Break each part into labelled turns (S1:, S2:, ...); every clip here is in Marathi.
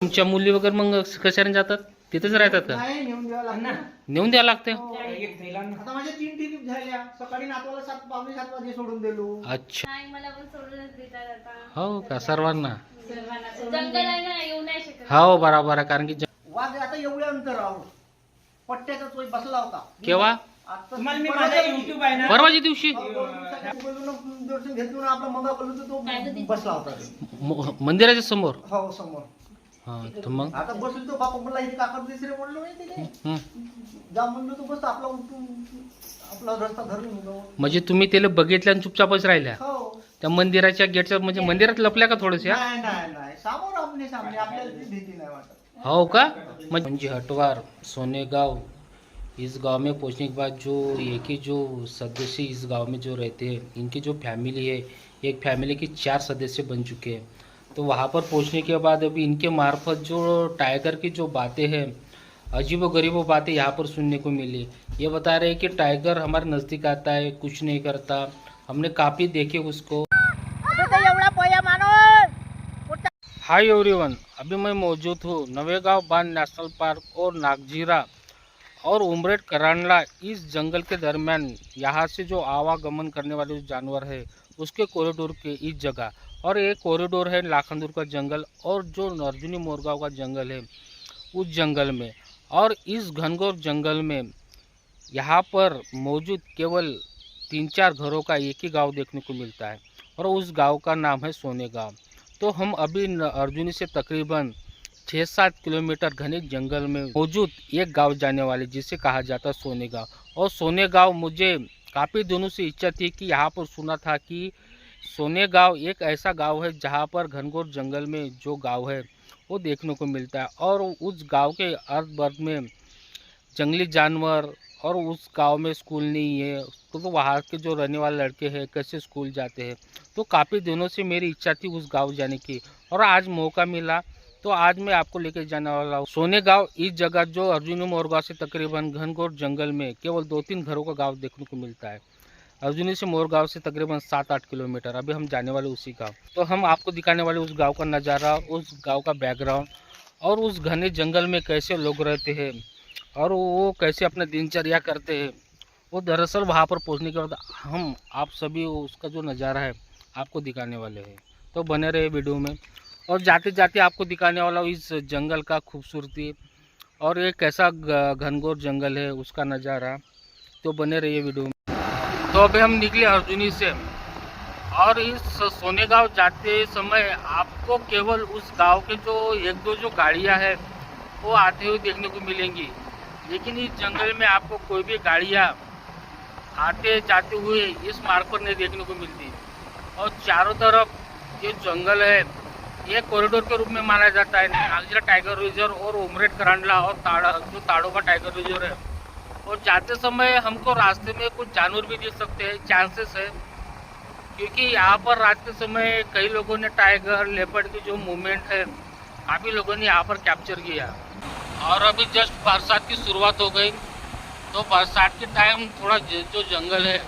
S1: तुमच्या मुली वगैरे मग कशाने जातात? तिथेच राहतात का?
S2: नाही, नेऊन द्यावं लागतं ना.
S1: नेऊन द्यावं लागते?
S2: हो. आता माझ्या 3 ट्रिप झाल्या. सकाळी नातवाला 7:45 वाजे सोडून दिलो.
S1: अच्छा,
S3: नाही मला पण सोडूनच देतात आता.
S1: हो का? सर्वांना?
S3: जंगल आहे ना, येऊ नाही शकत.
S1: हो बरोबर आहे, कारण की
S2: वाघ आता एवढ्या अंतरावर पट्ट्याचा तोय बसला होता.
S1: केव्हा?
S2: आता
S4: तुम्हाला मी माझा YouTube आहे ना,
S1: परवाच्या दिवशी
S2: दर्शन घेतलं ना, आपला मंगा बोललो तो बसला होता.
S1: मंदिराच्या समोर?
S2: हो, समोर.
S1: हा, तर मग
S2: आता बसलो तो बापा मला इथे काकड दिसरे म्हणलो नाही तिथे.
S1: हं.
S2: जा म्हणलो तो बस आपला उठून आपला रस्ता धरून गेलो.
S1: म्हणजे तुम्ही त्याला बघितल्या आणि चुपचापच राहिल्या
S2: हो.
S1: त्या मंदिराच्या गेटच्या? म्हणजे मंदिरात लपल्या का थोड्याशा?
S2: नाही नाही नाही, समोर आपले सामने, आपल्याला ती भीती नाही वाटत.
S1: हो का? म्हणजे हटवार सोनेगांव, इस गांव में पहुंचने के बाद जो एक ही जो सदस्य इस गांव में जो रहते हैं, इनकी जो फैमिली है, एक फैमिली के 4 सदस्य बन चुके हैं। तो वहाँ पर पहुंचने के बाद अभी इनके मार्फत जो टाइगर की जो बातें हैं, अजीबो गरीबो बातें यहाँ पर सुनने को मिली। ये बता रहे हैं कि टाइगर हमारे नज़दीक आता है, कुछ नहीं करता, हमने काफ़ी देखे उसको। हाय एवरीवन, अभी मैं मौजूद हूँ नवेगांव बांध नेशनल पार्क और नागजीरा और उमरेड करांडला इस जंगल के दरमियान। यहाँ से जो आवागमन करने वाले जो जानवर है उसके कॉरिडोर के इस जगह, और एक कॉरिडोर है लाखनदूर का जंगल और जो अर्जुनी मोरगांव का जंगल है उस जंगल में। और इस घनघोर जंगल में यहाँ पर मौजूद केवल 3-4 घरों का एक ही गांव देखने को मिलता है, और उस गांव का नाम है सोनेगांव। तो हम अभी अर्जुनी से तकरीबन 6-7 किलोमीटर घने जंगल में मौजूद एक गांव जाने वाले, जिसे कहा जाता है सोनेगांव। और सोनेगांव मुझे काफ़ी दिनों से इच्छा थी कि यहाँ पर सुना था कि सोनेगांव एक ऐसा गांव है जहाँ पर घनघोर जंगल में जो गांव है वो देखने को मिलता है, और उस गांव के अर्ध-बर्ध में जंगली जानवर, और उस गांव में स्कूल नहीं है, तो वहाँ के जो रहने वाले लड़के हैं कैसे स्कूल जाते हैं। तो काफ़ी दिनों से मेरी इच्छा थी उस गांव जाने की, और आज मौका मिला। तो आज मैं आपको लेकर जाने वाला हूँ सोनेगांव, इस जगह जो अर्जुनी मोरगांव से तकरीबन घनघोर जंगल में केवल 2-3 घरों का गांव देखने को मिलता है। अर्जुनी से मोरगांव से तकरीबन 7-8 किलोमीटर। अभी हम जाने वाले उसी गांव। तो हम आपको दिखाने वाले उस गांव का नज़ारा, उस गांव का बैकग्राउंड, और उस घने जंगल में कैसे लोग रहते हैं और वो कैसे अपना दिनचर्या करते हैं। वो दरअसल वहाँ पर पहुँचने के बाद हम आप सभी उसका जो नज़ारा है आपको दिखाने वाले हैं। तो बने रहे वीडियो में, और जाते जाते आपको दिखाने वाला हूँ इस जंगल का खूबसूरती, और ये कैसा घनघोर जंगल है उसका नज़ारा। तो बने रहिए वीडियो में। तो अभी हम निकले अर्जुनी से, और इस सोनेगांव जाते समय आपको केवल उस गांव के जो 1-2 जो गाड़ियां हैं वो आते हुए देखने को मिलेंगी, लेकिन इस जंगल में आपको कोई भी गाड़ियां आते जाते हुए इस मार्ग पर नहीं देखने को मिलती। और चारों तरफ ये जंगल है, ये कॉरिडोर के रूप में माना जाता है। नागजीरा टाइगर रिजर्व और उमरेड करांडला और जो ताड़ोबा टाइगर रिजर्व है। और जाते समय हमको रास्ते में कुछ जानवर भी दिख सकते हैं, चांसेस है, क्योंकि यहाँ पर रात के समय कई लोगों ने टाइगर लेपर्ड की जो मूवमेंट है काफ़ी लोगों ने यहाँ पर कैप्चर किया। और अभी जस्ट बरसात की शुरुआत हो गई, तो बरसात के टाइम थोड़ा जो जंगल है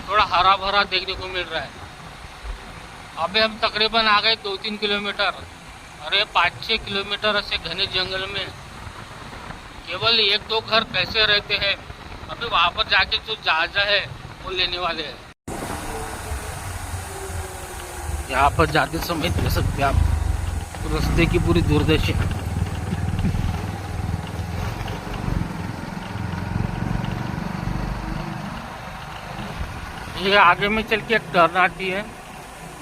S1: थोड़ा हरा भरा देखने को मिल रहा है। अभी हम तकरीबन आ गए 2-3 किलोमीटर, और ये 5-6 किलोमीटर ऐसे घने जंगल में केवल 1-2 घर कैसे रहते हैं, अभी वहाँ पर जाके जो जायजा है वो लेने वाले हैं। यहाँ पर जाते समय देख सकते हैं आप रास्ते की पूरी दुर्दशा। ये आगे में चल के एक टर्न आती है,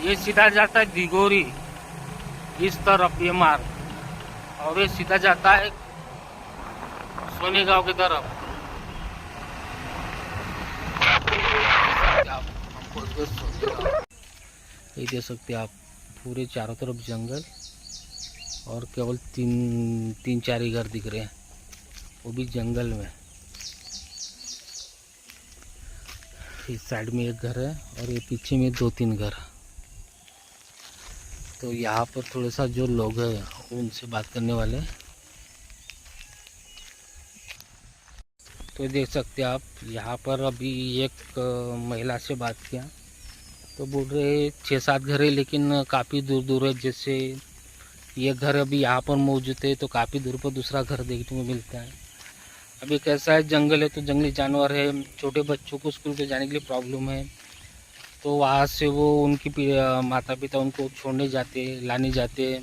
S1: ये सीधा जाता है दिगोरी इस तरफ ये मार्ग, और ये सीधा जाता है सोनेगांव की तरफ। ये देख सकते हैं आप पूरे चारों तरफ जंगल, और केवल 3-4 ही घर दिख रहे हैं, वो भी जंगल में। इस साइड में एक घर है, और ये पीछे में 2-3 घर। तो यहाँ पर थोड़ा सा जो लोग हैं उनसे बात करने वाले हैं। तो देख सकते हैं आप यहाँ पर अभी एक महिला से बात किया, तो बोल रहे 6-7 घर है, लेकिन काफ़ी दूर दूर है, जैसे ये घर अभी यहाँ पर मौजूद है, तो काफ़ी दूर पर दूसरा घर देखने को मिलता है। अभी कैसा है, जंगल है तो जंगली जानवर है, छोटे बच्चों को स्कूल पे जाने के लिए प्रॉब्लम है, तो वहाँ से वो उनकी माता पिता उनको छोड़ने जाते लाने जाते।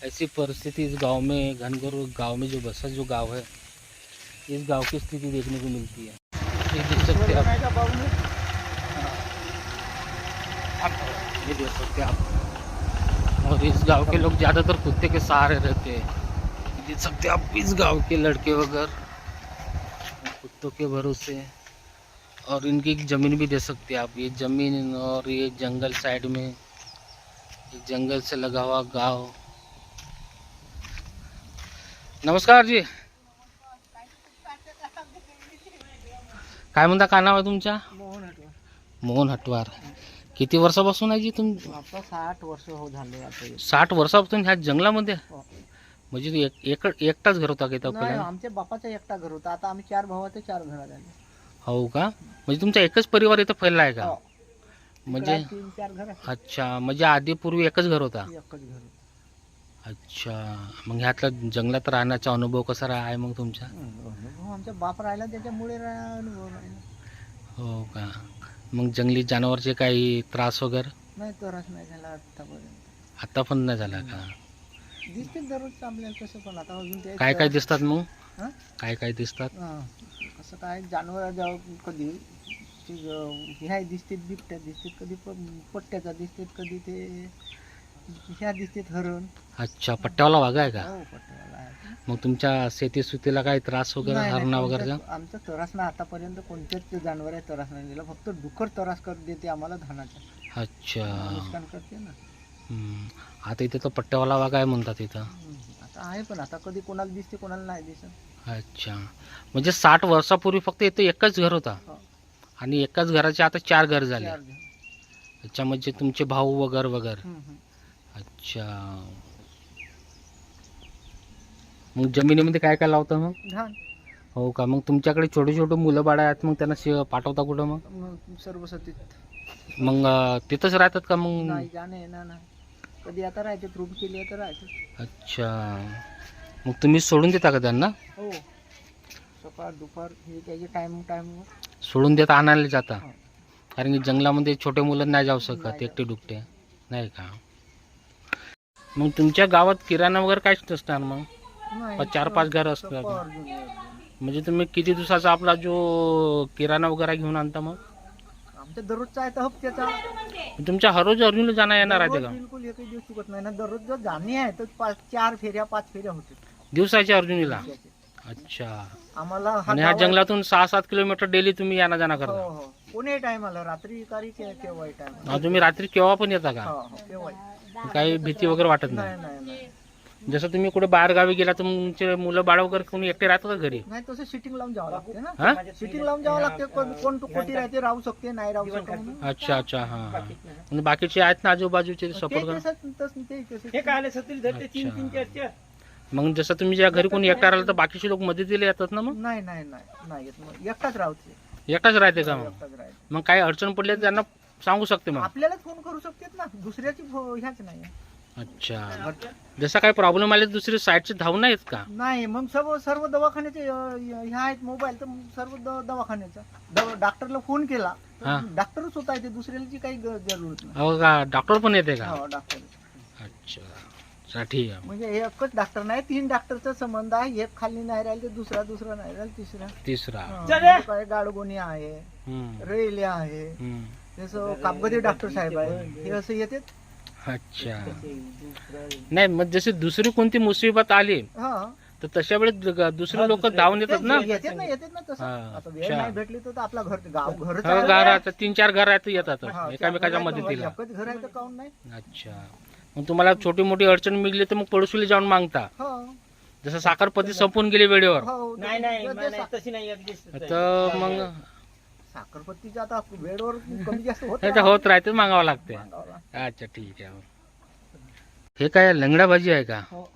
S1: ऐसी परिस्थिति इस गांव में, घनघोर गांव में जो बसा जो गांव है, इस गांव की स्थिति देखने को मिलती है। ये देख सकते हैं आप, ये देख सकते हैं आप। और इस गांव के लोग ज़्यादातर कुत्ते के सहारे रहते हैं। देख सकते हैं आप, इस गांव के लड़के वगैरह कुत्तों के भरोसे। और इनकी ज़मीन भी दे सकते हैं आप, ये ज़मीन और ये जंगल साइड में, ये जंगल से लगा हुआ गांव। नमस्कार जी, काय म्हणता, काय नाव आहे तुमच्या?
S2: मोहन हटवा.
S1: मोहन हटवार. किती वर्षापासून आहे जी तुम?
S2: आता 60 वर्ष हो झाले आता.
S1: 60 वर्षापासून ह्या जंगलामध्ये?
S2: हो.
S1: म्हणजे एकटाच घर होता का इथं
S2: नाही,
S1: पहिला?
S2: आमच्या बापाचा एकटा घर होता. आता आम्ही 4 भावाचे 4 घरा झाले.
S1: हो का? म्हणजे तुमचा एकच परिवार इथं फैलला आहे का?
S2: हो.
S1: म्हणजे
S2: 3-4 घर आहे.
S1: अच्छा, म्हणजे आधी पूर्वी एकच घर होता?
S2: एकच घर.
S1: अच्छा, मग ह्यातला जंगलात राहण्याचा अनुभव कसा आहे मग तुमचा?
S2: अनुभव आमचा बाप राहिला त्याच्यामुळे अनुभव राहिला.
S1: हो का? मग जंगली जनावरचे काही त्रास वगैरे?
S2: नाही, त्रास नाही झाला आतापर्यंत.
S1: आता पण नाही झाला का?
S2: दिसते दररोज आपल्याला कसं, पण आता अजून ते
S1: काय काय दिसतात मग?
S2: हा?
S1: काय काय दिसतात?
S2: कसं काय जानवर जाऊ कधी ते ह्या दिसतात, बिबट्या दिसतात, कधी पट्ट्याचा दिसतात, कधी ते ह्या दिसतात हरण.
S1: अच्छा, पट्ट्यावाला वाघ आहे का?
S2: हो, पट्ट्यावाला आहे.
S1: मग तुमच्या शेतीसुतीला काही त्रास वगैरे,
S2: नाही,
S1: हरणा वगैरे का?
S2: आमचा त्रास ना आतापर्यंत कोणत्याच जनावर आहे त्रास नाही दिला. फक्त डुक्कर त्रास कर देते आम्हाला धानाचा.
S1: अच्छा.
S2: नुकसान करते ना.
S1: आता इथे तर पट्ट्यावाला वाघ आहे म्हणतात इथं.
S2: आता आहे, पण आता कधी कोणाला दिसते कोणाला नाही दिसत.
S1: अच्छा, म्हणजे 60 वर्षापूर्वी फक्त इथे एकच घर होता
S2: हो.
S1: आणि एकाच घराचे आता 4 घर झाले.
S2: 4 घर.
S1: अच्छा, म्हणजे तुमचे भाऊ वगैरे वगैरे.
S2: हम्म.
S1: अच्छा, मग जमिनीमध्ये काय काय लावता मग?
S2: धान.
S1: हो का? मग तुमच्याकडे छोटे छोटे मुलं बाळ आहेत, मग त्यांना पाठवता कुठं मग?
S2: मग सर्व सतीत
S1: मग तिथंच राहतात का मग?
S2: नाही, जाणे येणार नाही. कधी आता राहायचे, रूम केली तर राहायचं.
S1: अच्छा, मग तुम्ही सोडून देता का त्यांना?
S2: हो, सकाळ दुपार हे त्याचे टाइम
S1: सोडून देता, आणायला जाता?
S2: हो.
S1: कारण की जंगलामध्ये छोटे मुलं नाही जाऊ शकत,
S2: नाही
S1: एकटे दुकटे, नाही का? मग तुमच्या गावात किराणा वगैरे काहीच नसणार मग? 4-5 घर असतात. म्हणजे तुम्ही किती दिवसाचा आपला जो किराणा वगैरे घेऊन आणता मग?
S2: आमच्या दररोजचा आहे तर हप्त्याचा.
S1: तुमच्या हर रोज अर्जुनला जाणं येणार आहे
S2: दररोज
S1: का?
S2: बिलकुल एकही दिवस चुकत नाही ना. दररोज जर जाणे आहे तर 4 फेऱ्या 5 फेऱ्या होते
S1: दिवसाच्या अर्जुनीला? अच्छा,
S2: आम्हाला.
S1: आणि ह्या जंगलातून 6-7 किलोमीटर डेली तुम्ही याना जाणं
S2: हो
S1: करता?
S2: हो, कोणी टायमाला, रात्री कारी केव्हाही टाइम.
S1: तुम्ही रात्री केव्हा पण येता का?
S2: हो, केव्हाही.
S1: काही भीती वगैरे वाटत नाही?
S2: नाही नाही नाही.
S1: जसं तुम्ही कुठे बाहेर गावी गेला तर तुमचे मुलं बाळ वगैरे कोणी एकटे राहतात का घरी?
S2: नाही, तसं सिटिंग लावून जावं लागते
S1: हा?
S2: ना. सिटिंग लावून जावं लागते. कोण कोटी राहते, राहू शकते, नाही राहू शकते म्हणून.
S1: अच्छा अच्छा, हां हां. म्हणजे बाकीचे आहेत ना आजूबाजूचे सपोर्ट करा? अच्छा. मग जसं तुम्ही ज्या घरी कोणी एकटा राहिला तर बाकीचे लोक मदतीला येतात ना मग?
S2: नाही नाही नाही नाही येत. मग एकटाच राहते.
S1: एकटाच राहते का मग?
S2: एकटाच राहते.
S1: मग काही अडचण पडली तर त्यांना सांगू शकते मग?
S2: आपल्यालाच फोन करू शकतात ना, दुसऱ्याची ह्याच नाही.
S1: अच्छा, जसा काही प्रॉब्लेम आले दुसरी साईडचे धावून आहेत का?
S2: नाही, मग सर्व दवाखान्याचे ह्या आहेत मोबाईल, तर सर्व दवाखान्याचा डॉक्टरला फोन केला
S1: हा.
S2: तर डॉक्टरच होता येते, दुसऱ्याची काही जरूरत नाही.
S1: हो का? डॉक्टर पण येते का?
S2: हो, डॉक्टर.
S1: अच्छा, अच्छा, ठीक आहे.
S2: म्हणजे एकच डॉक्टर नाही, 3 डॉक्टरचा संबंध आहे. एक खाली नाही राहील तर दुसरा नाही राहील,
S1: तिसरा.
S2: म्हणजे काय गाडगोणी आहे,
S1: हम्म,
S2: रेले आहे,
S1: हम्म.
S2: जसं कापगदे डॉक्टर साहेब आहे, हे असं येते.
S1: अच्छा, नाही मग जशी दुसरी कोणती मुसीबत आली
S2: हा,
S1: तर तशा वेळेस दुसरे लोक धावून येतात ना?
S2: येतात ना तसं.
S1: हा,
S2: आता वेळ
S1: अच्छा.
S2: नाही भेटली तर आपला घर गाव घर
S1: हो, घरात 3-4 घर आहेत येतात एकामेकाच्या मदतीला.
S2: एकच घर आहे तर काऊन नाही.
S1: अच्छा, मग तुम्हाला छोटी मोठी अडचण मिळली तर मग पडोशीला जाऊन मागता?
S2: हो
S1: जसं साखरपती संपून गेली वेळेवर
S2: हो.
S4: तशी नाही
S1: तर मग
S2: साखरपत्तीचा आता वेळेवर कमी जास्त होत
S1: नाही तर होत राहते, मागावं लागते. अच्छा, ठीक आहे. हे काय लंगडा भाजी आहे का?
S2: हो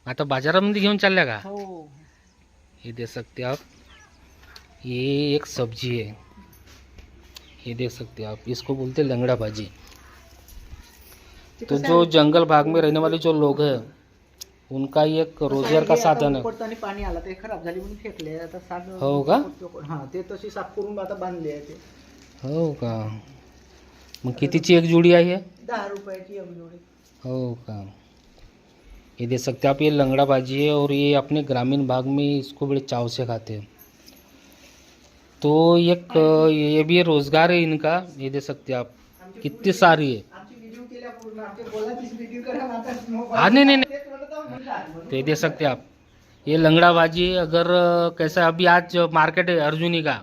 S1: आता बाजारामध्ये घेऊन चालल्या का?
S2: हो.
S1: ये देख सकते आप, ये एक सब्जी है, ये देख सकते आप, इसको बोलते लंगड़ा भाजी. तो जो जंगल भाग में रहने वाले जो लोग हैं उनका एक रोजगार का साधन है.
S2: पडताना पाणी आला ते खराब झाली म्हणून फेकले आता साग.
S1: हो का?
S2: हा ते तशी साफ करून आता बांधले आहे ते.
S1: हो का? मग कितीची एक जोडी आहे?
S2: 10 रुपयाची एक जोडी.
S1: हो का? ये देख सकते हैं आप, ये लंगड़ा भाजी है और ये अपने ग्रामीण भाग में इसको बड़े चाव से खाते हैं. तो एक ये भी रोजगार है इनका. ये देख सकते हैं आप कितनी सारी है.
S2: आमची व्हिडिओ केल्या पूर्ण आमचे बोलाचीच व्हिडिओ करा आता
S1: हाँ नहीं नहीं नहीं. तो ये देख सकते हैं आप, ये लंगड़ा भाजी अगर कैसा अभी आज मार्केट है अर्जुनी का,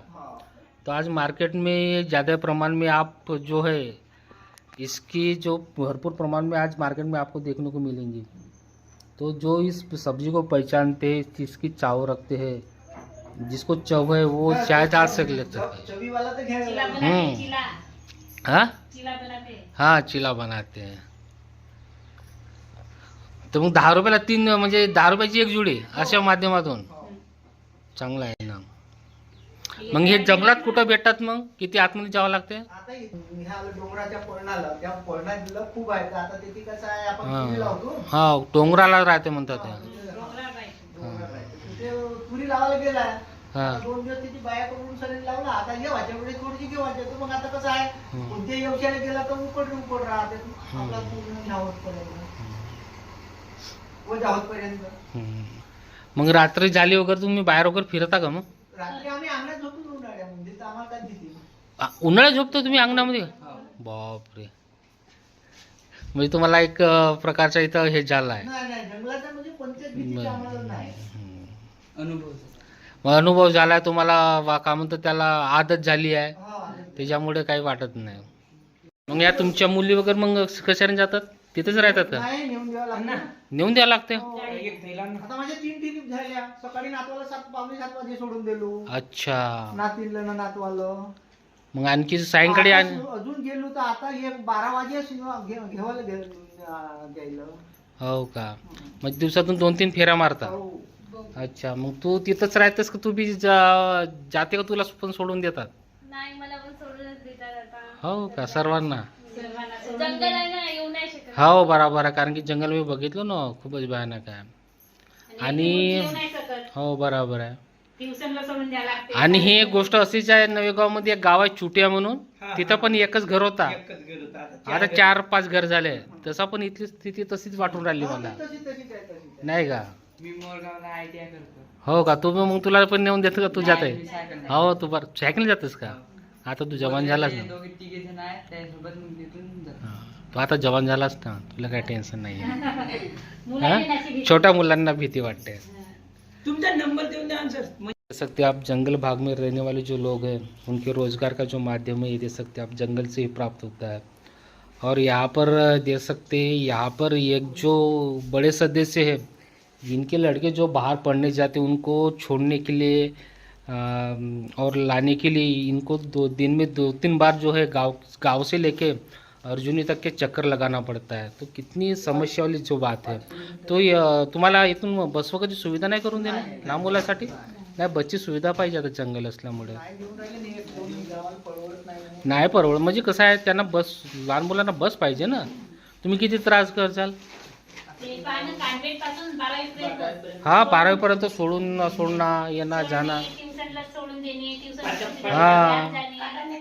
S1: तो आज मार्केट में ज़्यादा प्रमाण में आप जो है इसकी जो भरपूर प्रमाण में आज मार्केट में आपको देखने को मिलेंगी. तो जो इस सब्जी को पहचानते हैं, जिसकी चाव रखते हैं, जिसको चव है वो शायद आज से ले सकते हैं.
S2: चवी वाला तर घ्यायला
S3: चिला
S2: लागला.
S3: बनाते, चिला
S1: हाँ
S3: चिला बनाते.
S1: हाँ चिला बनाते हैं. तर मग 10 रुपयाला 3 म्हणजे 10 रुपयाची एक जुडी अशा माध्यमातून चांगला आहे ना. मग हे जंगलात कुठं भेटतात? मग किती आतमध्ये जावं लागते?
S2: आता ह्या डोंगराच्या पळणाला त्या पळणाला खूप आहे. आता तिथे कसं आहे आपण
S1: हा.
S2: तुरी लावतो.
S1: हा डोंगराला राहते म्हणतात ते.
S3: डोंगराळ पाहिजे.
S2: डोंगरात आहे. तिथे तुरी लावायला गेलाय.
S1: हा.
S2: आता 2 दिवस तिची बाया करून सरी लावला. आता येवाच्या वेळेस थोडीशी घेवायची. तर मग आता कसं आहे कोणत्या व्यवसायाला गेला तर उकड राहते. आपला पूर्ण घ्यावत पर्यंत व जावत पर्यंत.
S1: हम्म. मग रात्री झाली वगैरे तुम्ही बाहेर वगैरे फिरता का? मग
S2: रात्री आम्ही अंगणात झोपून उन्हाळ्यामध्ये तर आम्हाला काय दिसते.
S1: उन्हाळ्यात झोपतो तुम्ही अंगणामध्ये? बापरे. म्हणजे तुम्हाला एक प्रकारचा इथं हे झाला आहे.
S2: नाही नाही जंगलाचा म्हणजे कोणत्याच भीतीची आम्हाला नाही.
S1: मग अनुभव झाला तुम्हाला, का म्हणतो त्याला आदत झाली आहे,
S2: हा.
S1: त्याच्यामुळे काही वाटत नाही. मग या तुमच्या मुली वगैरे मग कशाने जातात? तिथेच राहतात का?
S2: नाही नेऊन द्यावं लागतं.
S1: नेऊन द्यावं लागते?
S2: आता माझ्या 3 ट्रिप झाल्या. सकाळी नातवाला 7:45 वाजे सोडून दिलो.
S1: अच्छा.
S2: नातीला ना नातवालं.
S1: मग आणखी सायंकाळी
S2: आता अजून गेलो तर आता 12 वाजे घेवायला द्यायला.
S1: हो का? मग दिवसातून 2-3 फेऱ्या मारता?
S2: हो.
S1: अच्छा. मग तू तिथंच राहतेस का? तू बी जाते का? तुला पण सोडून देतात?
S3: नाही मला पण सोडूनच देतात आता.
S1: हो का? सर्वांना?
S3: सर्वांना सोडून. जंगल आहे ना, येऊ नाही शकत.
S1: हो बरोबर आहे. कारण की जंगल मी बघितलं ना, खूपच भयानक आहे. आणि
S3: येऊ नाही शकत.
S1: हो बरोबर आहे.
S3: ट्युशनला सोडून द्यायला लागते.
S1: आणि ही एक गोष्ट अशीच आहे, नवेगाव मध्ये एक गाव आहे चुटिया म्हणून, तिथं पण एकच घर होता. आता 4-5 घर झाले. तसा पण इथली स्थिती तशीच वाटून राहिली मला,
S2: तशीच आहे, तशीच आहे.
S1: नाही का?
S4: मी मोरगावला आयटीआय करतो.
S1: हो का? तू मग तुला पण नेऊन देतो का? तू जात आहे? हो तू बरं सायकल जातेस का? आता तू जवान झालास ना.
S4: दोघे तिघे जण आहेत त्यासोबत मग तिथून जातो.
S1: हा. तू आता जवान झालास ना, तुला काही टेन्शन नाही आहे.
S3: मुलांनी नशी भीती.
S1: छोट्या मुलांना भीती वाटते.
S4: तुमचा नंबर देऊन द्या सर.
S1: देख सकते हैं आप, जंगल भाग में रहने वाले जो लोग हैं उनके रोज़गार का जो माध्यम है ये देख सकते हैं आप, जंगल से ही प्राप्त होता है. और यहाँ पर देख सकते हैं, यहाँ पर एक जो बड़े सदस्य है, जिनके लड़के जो बाहर पढ़ने जाते हैं उनको छोड़ने के लिए और लाने के लिए इनको 2 दिन में 2-3 बार जो है गांव से लेके अर्जुनी तक के चक्कर लगाना पड़ता है. तो कितनी समस्या वाली जो बात है. तो तुम्हाला इथून बस वगैरे सुविधा नाही करून देणार लहान मुलासाठी? नाही, बसची सुविधा पाहिजे आता जंगल असल्यामुळे.
S2: नाही घेऊन राहिले नाही. एक दोन गावाला परवडत नाही.
S1: नाही परवड म्हणजे कसं आहे, त्यांना बस, लहान मुलांना बस पाहिजे ना. तुम्ही किती त्रास करसाल?
S3: ते पाहणं कॉन्व्हेंट पासून 12वी पर्यंत.
S1: हा 12वी पर्यंत सोडणं येणं जाणं.
S3: ट्युशनला सोडून देणे, ट्युशन
S1: हा.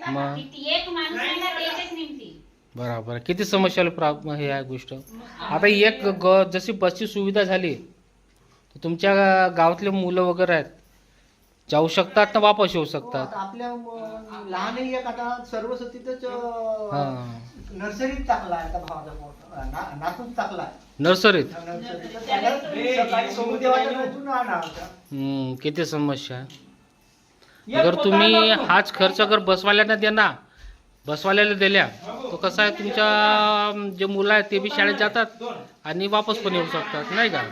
S1: मग
S3: किती एक माणूस आहे ना, ते एकच निमती.
S1: बरोबर. किती समस्याला हे आहे गोष्ट. आता एक जशी बसची सुविधा झाली तर तुमच्या गावातले मुलं वगैरे आहेत जाऊ शकतात ना, वापस येऊ
S2: हो,
S1: शकतात.
S2: आता आपल्या लहानही एक आता सर्व तिथंच
S1: हा.
S2: नर्सरीत टाकला आहे. आता भावाचा नातूच टाकला आहे
S1: नर्सरीत.
S2: नर्सरीत. तर त्याला सकाळी सोडून देवायला भेटून आणायचा.
S1: किती समस्या आहे. अगर तुम्ही हाच खर्च अगर बसवाल्याला दिल्या तो कसं आहे, तुमच्या जे मुलं आहेत ते बी शाळेत जातात आणि वापस पण येऊ शकतात, नाही का?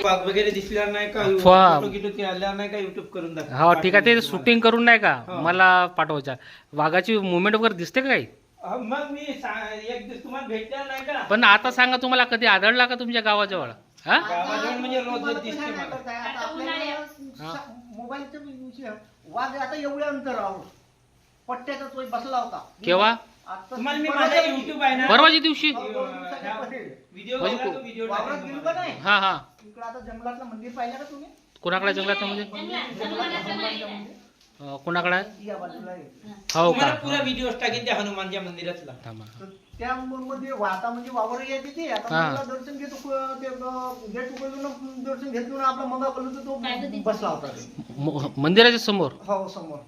S4: वाघ वगैरे दिसल्या नाही का?
S1: अफवा.
S4: फोटो आल्या नाही का? युट्यूब करून दाखव.
S1: हो ठीक आहे. ते शूटिंग करून नाही का मला पाठवायचं. वाघाची मुवमेंट वगैरे दिसते का काही?
S4: मग मी एक दिवस तुम्हाला भेटल्या नाही का?
S1: पण आता सांगा, तुम्हाला कधी आढळला का तुमच्या गावाजवळ? हा
S4: गावाजवळ म्हणजे रोज दिसते मला.
S2: मोबाईलचा विषय वाघ आता एवढ्या अंतरावर पट्ट्याचा तो बसला होता.
S1: केव्हा?
S2: आता
S4: तुम्हाला मी
S2: परवाच्या
S4: माझा
S2: दिवशी.
S4: युट्यूब आहे ना
S1: परवाच्या दिवशी?
S2: हो, 2 दिवसाच्या पहिले.
S4: व्हिडिओ
S1: म्हणजे
S2: वावरात गेलो का नाही?
S1: हा हा.
S2: इकडं आता जंगलातलं मंदिर पाहिलं का तुम्ही?
S1: कोणाकडे जंगलात म्हणजे
S3: जंगलाचं नाही.
S1: कोणाकडे आहे?
S2: या बाजूला आहे.
S1: हो
S4: तुम्हाला
S1: का?
S4: पुरा व्हिडिओ टाकेन त्या हनुमानच्या मंदिरातला.
S1: थांबा.
S2: तर त्या मध्ये आता म्हणजे वावर येते ते आता
S1: हा.
S2: मला दर्शन घेतो ते गेट उघडून दर्शन घेतलं ना आपला मंगा कलू तो बसला होता ते.
S1: मंदिराच्या समोर?
S2: हो समोर.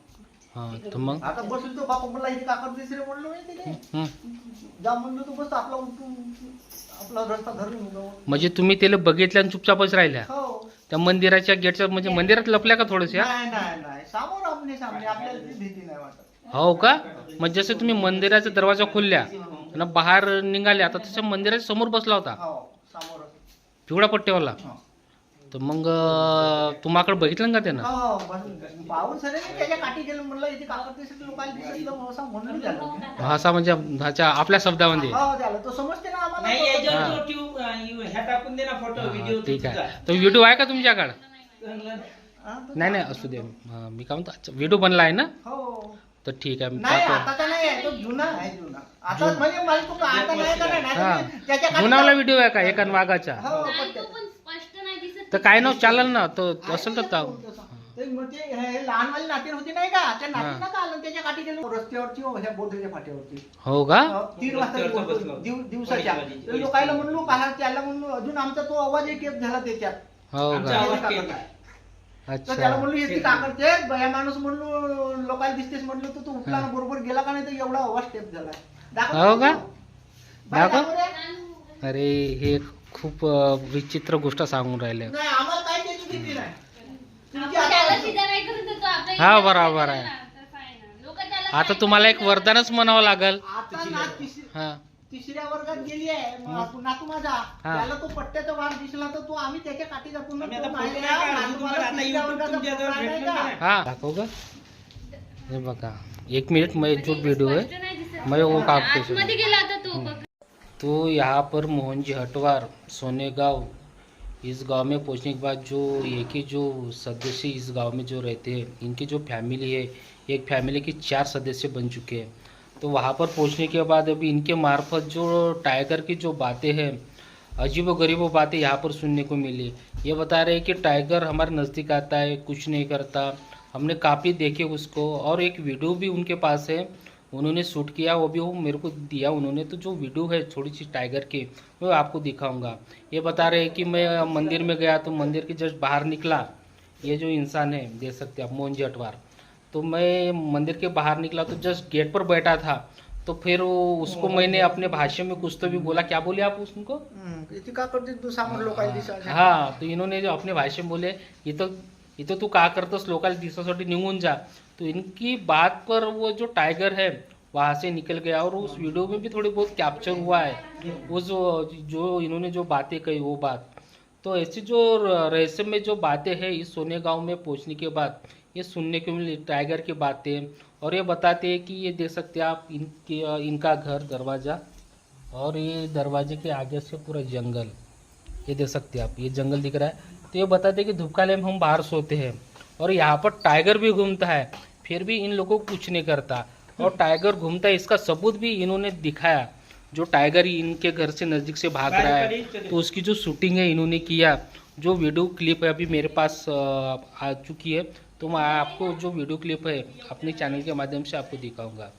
S1: हा तर मग
S2: आता बसलो तो बापा म्हणला इथे काकड दिसरे म्हणलो माहिती काय
S1: हं.
S2: जा म्हणलो तो बस आपला उठून आपला रस्ता धरून निघालो.
S1: म्हणजे तुम्ही त्याला बघितल्या आणि चुपचापच राहिल्या
S2: हो
S1: त्या मंदिराच्या गेटच्या म्हणजे मंदिरात लपल्या का थोडंसं?
S2: नाही नाही नाही समोर आपले सामने आपल्याला ती भीती नाही वाटत.
S1: हो का? मग जसं तुम्ही मंदिराचा दरवाजा खोलल्या आणि बाहेर निघाले आता तसं मंदिराच्या समोर बसला होता
S2: हो समोर.
S1: पिवळा पट्ट्यावाला. तर मग तुम्हाकडे बघितलं का त्यानं?
S2: हो पाहून सरे त्याच्या काठी गेलं म्हणलं इथे काकड दिसत लोकांना दिसलं असं म्हणून झालं.
S1: असा म्हणजे ह्याच्या आपल्या शब्दामध्ये.
S2: हो झालं तो समजते ना आम्हाला.
S4: नाही
S2: तो-
S4: याच्यावर
S1: हा.
S4: तो ट्यूब ह्या टाकून दे ना फोटो
S1: हा,
S4: व्हिडिओ.
S1: ठीक आहे. तो व्हिडिओ आहे का तुमच्याकडे?
S2: हा, तो-
S1: नाही नाही असू दे. मी काय म्हणतो व्हिडिओ बनला आहे ना?
S2: हो
S1: तर ठीक आहे मी
S2: नाही
S1: पाहतो.
S2: आताचा नाही आहे तो जुना आहे जुना. आता म्हणजे मला तो आता नाही का नाही
S1: हा
S2: तर त्याच्या काठी-
S1: जुनावला व्हिडिओ आहे का एका वाघाचा?
S2: हो
S3: नाही,
S2: पट्ट्या.
S3: तो पण स्पष्ट नाही दिसत.
S1: तर काय नाव चालेल ना तो
S2: आहे
S1: असेल
S2: ना
S1: तर
S2: तो तसा. ते मग ते हे लहानवाली नातीर होती नाही का त्या
S1: हा.
S2: नातीला का आलं त्याच्या काठी गेलो रस्त्यावरची ह्या बोधेच्या फाट्यावरती
S1: हो का?
S2: 3 वाजता
S4: रस्त्यावरचं बसलो.
S2: दिवसाच्या.
S4: अडीच
S2: तर
S4: वाजेची.
S2: लोकायला म्हणलो का त्याला म्हणलो अजून आमचा तो आवाज एक झाला त्याच्यात.
S1: हो
S4: आमचा
S1: का?
S4: आवाज
S2: काकड.
S4: केला.
S2: तर त्याला
S1: अच्छा.
S2: म्हणलो येते काकडते बया माणूस म्हणलो लोकांना दिसतेस म्हणलो तर तो उठला ना बरोबर गेला का नाही तर एवढा आवाज स्टेप झाला. दाखव
S1: हो का?
S2: बाई,
S1: दाखव.
S2: दाखव रे.
S1: अरे हे खूप विचित्र गोष्ट सांगून राहिले.
S2: नाही आम्हाला काय त्याची भीती नाही. तुमची
S3: आपण त्याला
S2: आता-
S3: सीधा नाही करून देतो, आपल्या
S1: हा,
S3: इथे
S1: बरोबर
S3: नाही
S1: आहे.
S3: करणार. तसं आहे ना. लोकं त्याला
S1: आता
S3: काय
S1: तुम्हाला एक
S3: करणार?
S1: वरदानच म्हणावं लागल.
S2: आता ना
S1: हा.
S2: तिसऱ्या वर्गात गेली आहे नातू माझा त्याला तो पट्ट्याचा वाघ दिसला तर तो आम्ही त्याच्या काठी दाखवून
S4: आम्ही आता
S2: तो
S4: फोटो
S2: पाहिला.
S4: नाही काढू,
S2: नातू
S4: तुम्हाला
S2: मला
S4: आता
S2: तिसऱ्या
S4: YouTube
S2: वर्गाचा
S4: तुमच्याजवळ
S2: पोरगा नाही
S4: भेटलं
S2: का?
S4: नाही.
S1: हा दाखव का? हे बघा 1 मिनट में जो वीडियो है
S3: स्पष्ट नाही दिसत.
S1: मैं वो आपको
S3: आतमध्ये गेला होता तो बघ.
S1: तो यहाँ पर मोहनजी हटवार सोनेगांव इस गांव में पहुंचने के बाद जो एक ही जो सदस्य इस गांव में जो रहते हैं इनकी जो फैमिली है एक फैमिली के 4 सदस्य बन चुके हैं. तो वहाँ पर पहुंचने के बाद अभी इनके मार्फत जो टाइगर की जो बातें हैं अजीब व गरीब बातें यहाँ पर सुनने को मिली. ये बता रहे हैं कि टाइगर हमारे नज़दीक आता है कुछ नहीं करता. हमने काफ़ी देखे उसको और एक वीडियो भी उनके पास है उन्होंने शूट किया वो भी वो मेरे को दिया उन्होंने. तो जो वीडियो है थोड़ी सी टाइगर की वो आपको दिखाऊंगा. ये बता रहे हैं कि मैं मंदिर में गया तो मंदिर के जस्ट बाहर निकला ये जो इंसान है देख सकते हैं आप मोहनजी हटवार. तो मैं मंदिर के बाहर निकला तो जस्ट गेट पर बैठा था तो फिर उसको मैंने अपने भाषा में कुछ तो भी बोला. क्या बोले आप उसको?
S2: इथे का करते तू समोर लोकांना दिसायला?
S1: हाँ तो इन्होंने जो अपने भाषा में बोले इथं तू का करतोस लोकांना दिसासाठी निघून जा. तो इनकी बात पर वो जो टाइगर है वहाँ से निकल गया और उस वीडियो में भी थोड़ी बहुत कैप्चर हुआ है वो जो इन्होंने जो बातें कही वो बात. तो ऐसी जो रहस्यमय जो बातें हैं इस सोने गांव में पहुंचने के बाद ये सुनने को मिली टाइगर की बातें. और ये बताते हैं कि ये देख सकते हैं आप इनका घर दरवाज़ा और ये दरवाजे के आगे से पूरा जंगल ये देख सकते हैं आप ये जंगल दिख रहा है. तो ये बताते हैं कि धूपकाले में हम बाहर सोते हैं और यहाँ पर टाइगर भी घूमता है फिर भी इन लोगों को कुछ नहीं करता. और टाइगर घूमता है इसका सबूत भी इन्होंने दिखाया. जो टाइगर इनके घर से नज़दीक से भाग रहा है तो उसकी जो शूटिंग है इन्होंने किया. जो वीडियो क्लिप है अभी मेरे पास आ चुकी है तो मैं आपको जो वीडियो क्लिप है अपने चैनल के माध्यम से आपको दिखाऊंगा.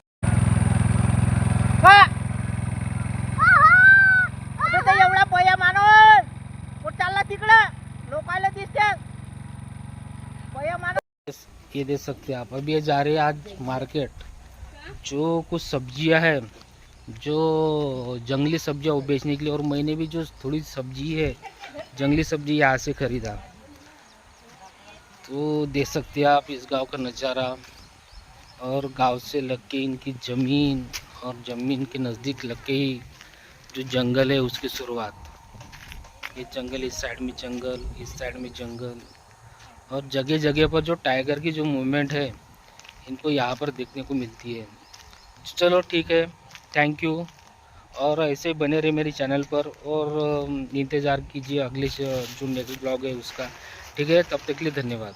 S2: एवढा पया माणूस कुठं चालला तिकडं लोकायला दिसतात पया माणूस.
S1: ये देख सकते हैं आप अभी ये जा रहे हैं आज मार्केट. जो कुछ सब्जियां हैं जो जंगली सब्जियां वो बेचने के लिए और मैंने भी जो थोड़ी सब्जी है जंगली सब्जी यहाँ से खरीदा. तो देख सकते हैं आप इस गांव का नज़ारा और गांव से लग के इनकी ज़मीन और ज़मीन के नज़दीक लग के ही जो जंगल है उसकी शुरुआत. ये जंगल इस साइड में जंगल इस साइड में जंगल और जगह जगह पर जो टाइगर की जो मूवमेंट है इनको यहाँ पर देखने को मिलती है. चलो ठीक है थैंक यू और ऐसे ही बने रहे मेरे चैनल पर और इंतज़ार कीजिए अगले जो नेक्स्ट ब्लॉग है उसका. ठीक है तब तक के लिए धन्यवाद.